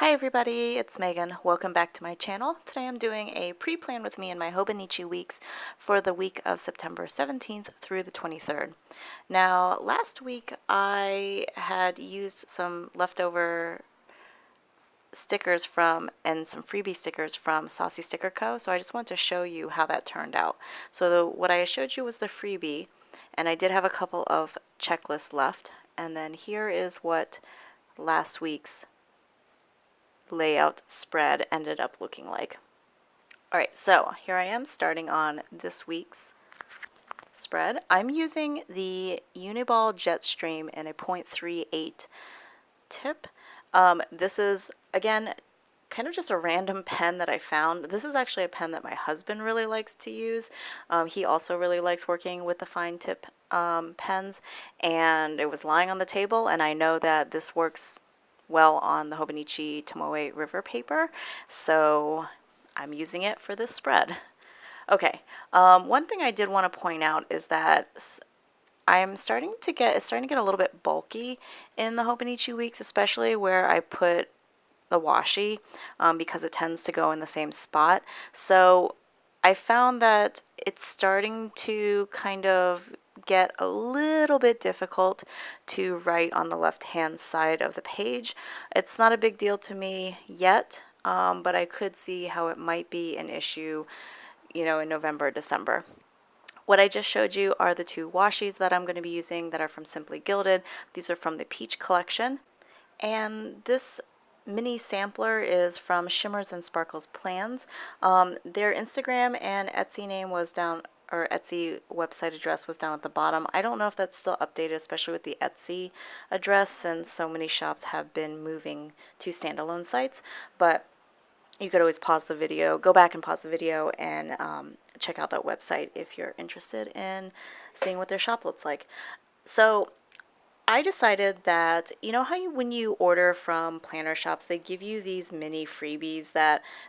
Hi everybody, it's Megan. Welcome back to my channel. Today I'm doing a pre-plan with me in my Hobonichi Weeks for the week of September 17th through the 23rd. Now, last week I had used some leftover stickers and some freebie stickers from Saucy Sticker Co. So I just want to show you how that turned out. So what I showed you was the freebie, and I did have a couple of checklists left. And then here is what last week's layout spread ended up looking like. Alright, so here I am starting on this week's spread. I'm using the Uniball Jetstream in a 0.38 tip. This is, again, kind of just a random pen that I found. This is actually a pen that my husband really likes to use. He also really likes working with the fine tip pens, and it was lying on the table, and I know that this works well on the Hobonichi Tomoe River paper, so I'm using it for this spread. Okay, one thing I did want to point out is that it's starting to get a little bit bulky in the Hobonichi Weeks, especially where I put the washi, because it tends to go in the same spot. So I found that it's starting to kind of get a little bit difficult to write on the left hand side of the page. It's not a big deal to me yet, but I could see how it might be an issue, in November, December. What I just showed you are the two washis that I'm going to be using that are from Simply Gilded. These are from the Peach collection, and this mini sampler is from Shimmers and Sparkles Plans. Their Instagram and Etsy name was down, or Etsy website address was down at the bottom. I don't know if that's still updated, especially with the Etsy address, since so many shops have been moving to standalone sites, but you could always pause the video, go back and pause the video, and check out that website if you're interested in seeing what their shop looks like. So I decided that, how when you order from planner shops, they give you these mini freebies,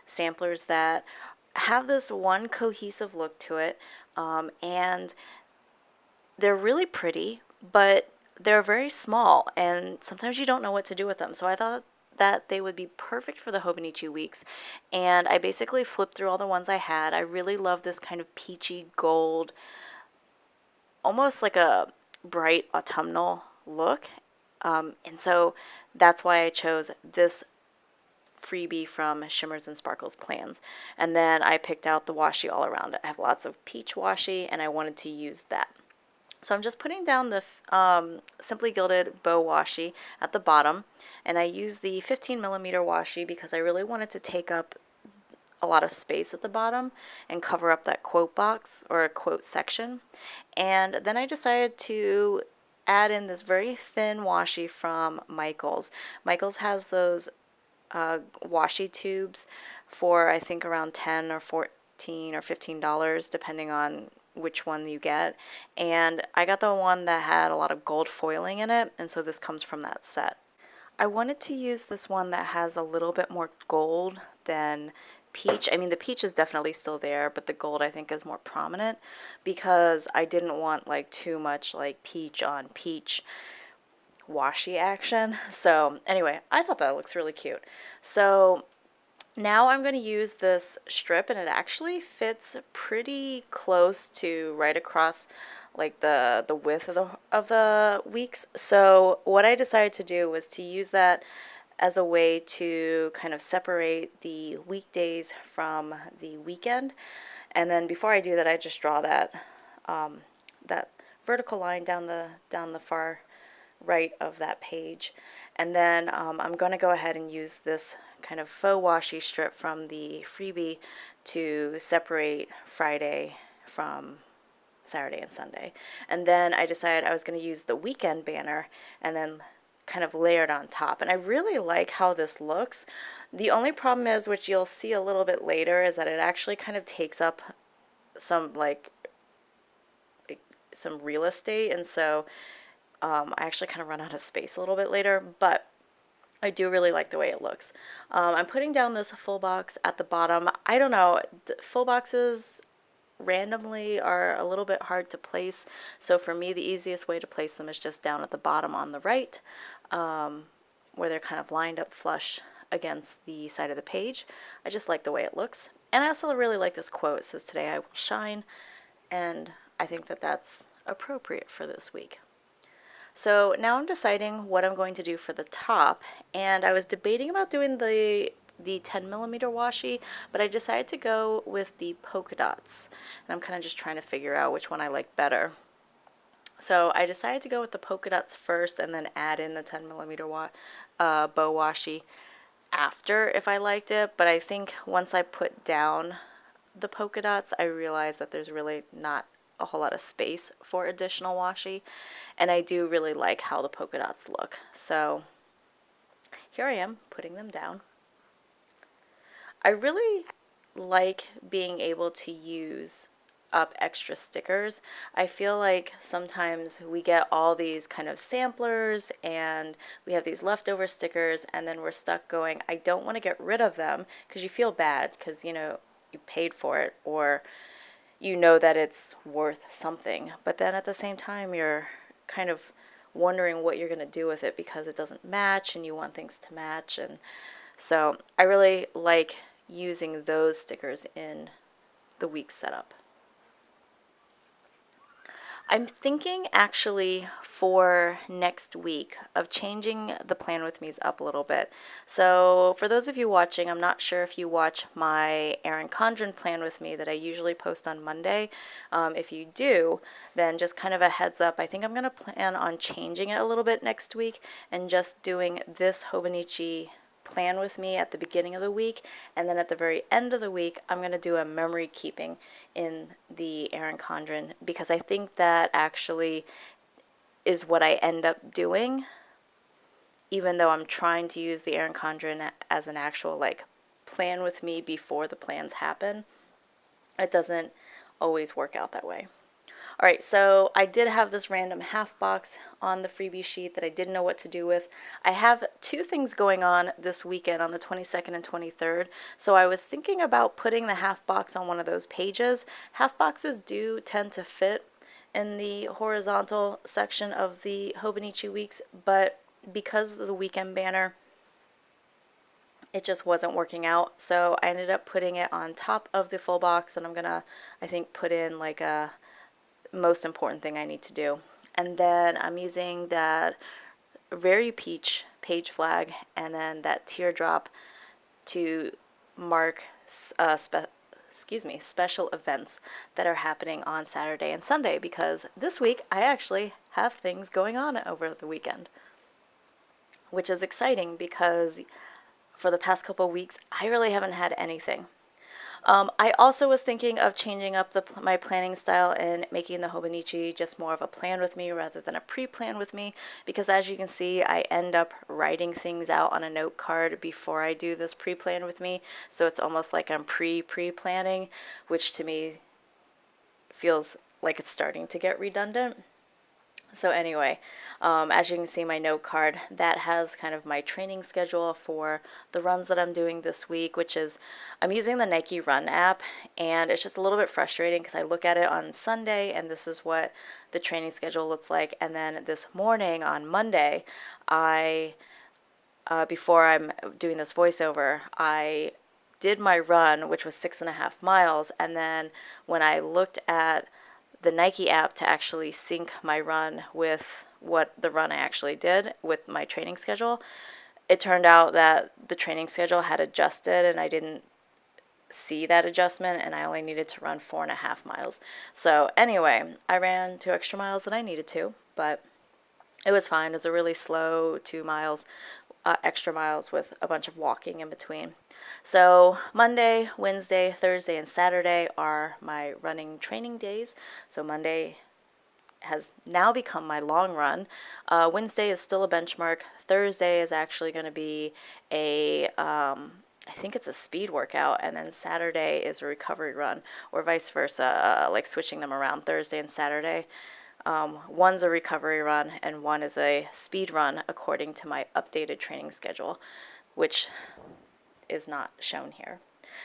samplers that have this one cohesive look to it, and they're really pretty, but they're very small, and sometimes you don't know what to do with them. So I thought that they would be perfect for the Hobonichi Weeks, and I basically flipped through all the ones I had. I really love this kind of peachy gold, almost like a bright autumnal look, and so that's why I chose this freebie from Shimmers and Sparkles Plans. And then I picked out the washi all around it. I have lots of peach washi, and I wanted to use that. So I'm just putting down the Simply Gilded bow washi at the bottom, and I use the 15mm washi because I really wanted to take up a lot of space at the bottom and cover up that quote box or a quote section. And then I decided to add in this very thin washi from Michaels. Michaels has those washi tubes for, I think, around $10 or $14 or $15 depending on which one you get, and I got the one that had a lot of gold foiling in it, and so this comes from that set. I wanted to use this one that has a little bit more gold than peach. I mean, the peach is definitely still there, but the gold I think is more prominent because I didn't want like too much like peach on peach washi action. So anyway, I thought that looks really cute. So now I'm going to use this strip, and it actually fits pretty close to right across like the width of the weeks. So what I decided to do was to use that as a way to kind of separate the weekdays from the weekend. And then before I do that, I just draw that that vertical line down the far right of that page. And then I'm going to go ahead and use this kind of faux washi strip from the freebie to separate Friday from Saturday and Sunday. And then I decided I was going to use the weekend banner and then kind of layered on top. And I really like how this looks. The only problem is, which you'll see a little bit later, is that it actually kind of takes up some real estate, and so I actually kind of run out of space a little bit later, but I do really like the way it looks. I'm putting down this full box at the bottom. I don't know, full boxes randomly are a little bit hard to place, so for me the easiest way to place them is just down at the bottom on the right, where they're kind of lined up flush against the side of the page. I just like the way it looks. And I also really like this quote. It says, "Today I will shine," and I think that that's appropriate for this week. So now I'm deciding what I'm going to do for the top, and I was debating about doing the 10mm washi, but I decided to go with the polka dots, and I'm kind of just trying to figure out which one I like better. So I decided to go with the polka dots first and then add in the 10mm bow washi after if I liked it, but I think once I put down the polka dots, I realized that there's really not a whole lot of space for additional washi, and I do really like how the polka dots look. So here I am putting them down. I really like being able to use up extra stickers. I feel like sometimes we get all these kind of samplers and we have these leftover stickers, and then we're stuck going, I don't want to get rid of them, because you feel bad because, you know, you paid for it, or you know that it's worth something, but then at the same time you're kind of wondering what you're going to do with it because it doesn't match and you want things to match. And so I really like using those stickers in the week setup. I'm thinking actually for next week of changing the plan with me's up a little bit. So for those of you watching, I'm not sure if you watch my Erin Condren plan with me that I usually post on Monday. If you do, then just kind of a heads up, I think I'm going to plan on changing it a little bit next week and just doing this Hobonichi plan with me at the beginning of the week, and then at the very end of the week I'm going to do a memory keeping in the Erin Condren, because I think that actually is what I end up doing, even though I'm trying to use the Erin Condren as an actual like plan with me before the plans happen. It doesn't always work out that way. Alright, so I did have this random half box on the freebie sheet that I didn't know what to do with. I have two things going on this weekend on the 22nd and 23rd, so I was thinking about putting the half box on one of those pages. Half boxes do tend to fit in the horizontal section of the Hobonichi Weeks, but because of the weekend banner, it just wasn't working out, so I ended up putting it on top of the full box, and I'm gonna, I think, put in like a most important thing I need to do. And then I'm using that Very Peach page flag and then that teardrop to mark special events that are happening on Saturday and Sunday, because this week I actually have things going on over the weekend, which is exciting because for the past couple weeks I really haven't had anything. I also was thinking of changing up my planning style and making the Hobonichi just more of a plan with me rather than a pre-plan with me, because as you can see, I end up writing things out on a note card before I do this pre-plan with me, so it's almost like I'm pre-planning, which to me feels like it's starting to get redundant. So anyway, as you can see, my note card, that has kind of my training schedule for the runs that I'm doing this week, which is, I'm using the Nike Run app, and it's just a little bit frustrating because I look at it on Sunday and this is what the training schedule looks like, and then this morning on Monday, before I'm doing this voiceover, I did my run, which was 6.5 miles, and then when I looked at the Nike app to actually sync my run with what the run I actually did with my training schedule, it turned out that the training schedule had adjusted and I didn't see that adjustment, and I only needed to run 4.5 miles. So anyway, I ran 2 extra miles than I needed to, but it was fine. It was a really slow 2 miles, extra miles with a bunch of walking in between. So Monday, Wednesday, Thursday, and Saturday are my running training days. So Monday has now become my long run. Wednesday is still a benchmark. Thursday is actually going to be I think it's a speed workout, and then Saturday is a recovery run, or vice versa, like switching them around Thursday and Saturday. One's a recovery run and one is a speed run according to my updated training schedule, which is not shown here.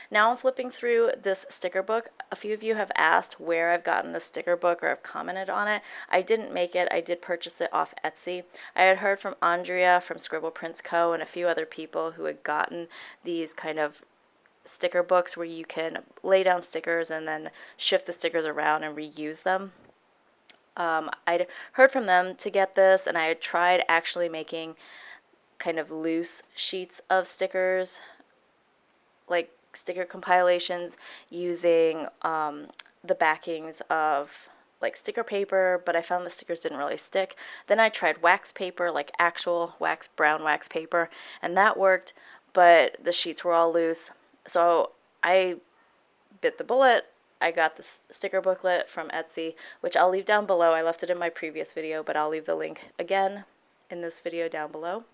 Now I'm flipping through this sticker book. A few of you have asked where I've gotten the sticker book or have commented on it. I didn't make it. I did purchase it off Etsy. I had heard from Andrea from Scribble Prints Co. and a few other people who had gotten these kind of sticker books where you can lay down stickers and then shift the stickers around and reuse them. I'd heard from them to get this, and I had tried actually making kind of loose sheets of stickers, like sticker compilations, using the backings of like sticker paper, but I found the stickers didn't really stick. Then I tried wax paper, like actual wax, brown wax paper, and that worked, but the sheets were all loose. So I bit the bullet. I got the sticker booklet from Etsy, which I'll leave down below. I left it in my previous video, but I'll leave the link again in this video down below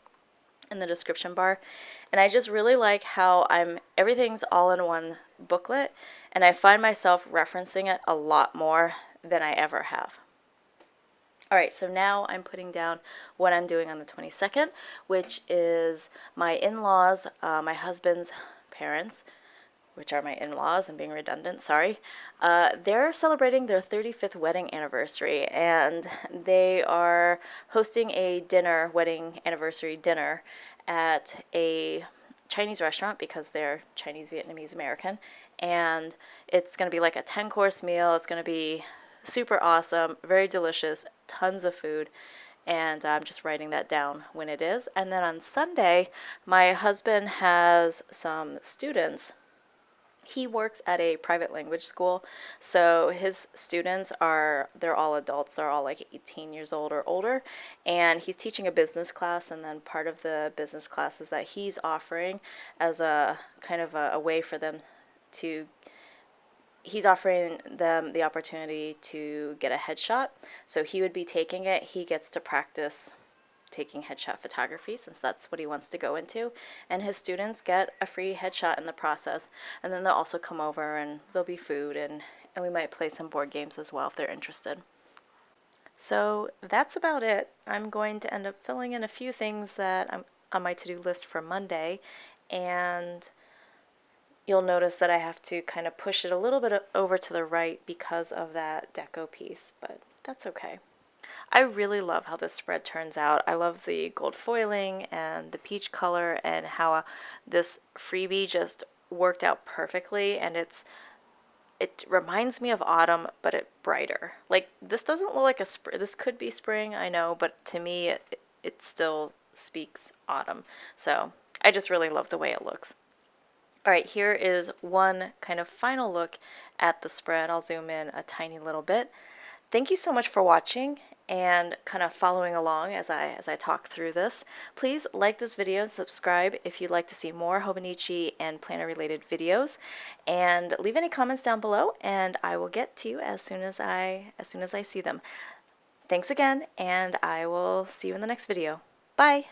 in the description bar. And I just really like how everything's all in one booklet, and I find myself referencing it a lot more than I ever have. Alright, so now I'm putting down what I'm doing on the 22nd, which is my in-laws, my husband's parents, which are my in-laws, I'm being redundant, sorry. They're celebrating their 35th wedding anniversary, and they are hosting a dinner, wedding anniversary dinner, at a Chinese restaurant because they're Chinese, Vietnamese, American, and it's going to be like a 10-course meal. It's going to be super awesome, very delicious, tons of food, and I'm just writing that down when it is. And then on Sunday, my husband has some students. He works at a private language school, so his students they're all adults. They're all like 18 years old or older, and he's teaching a business class, and then part of the business classes that he's offering as a kind of a way for them to, he's offering them the opportunity to get a headshot. So he would be taking it. He gets to practice taking headshot photography since that's what he wants to go into, and his students get a free headshot in the process, and then they'll also come over and there'll be food, and we might play some board games as well if they're interested. So that's about it. I'm going to end up filling in a few things that I'm on my to-do list for Monday, and you'll notice that I have to kind of push it a little bit over to the right because of that deco piece, but that's okay. I really love how this spread turns out. I love the gold foiling and the peach color, and how this freebie just worked out perfectly, and it reminds me of autumn, but it's brighter. Like, this doesn't look like this could be spring, I know, but to me it still speaks autumn. So I just really love the way it looks. Alright, here is one kind of final look at the spread. I'll zoom in a tiny little bit. Thank you so much for watching and kind of following along as I talk through this. Please like this video and subscribe if you'd like to see more Hobonichi and planner related videos, and leave any comments down below and I will get to you as soon as I see them. Thanks again, and I will see you in the next video. Bye!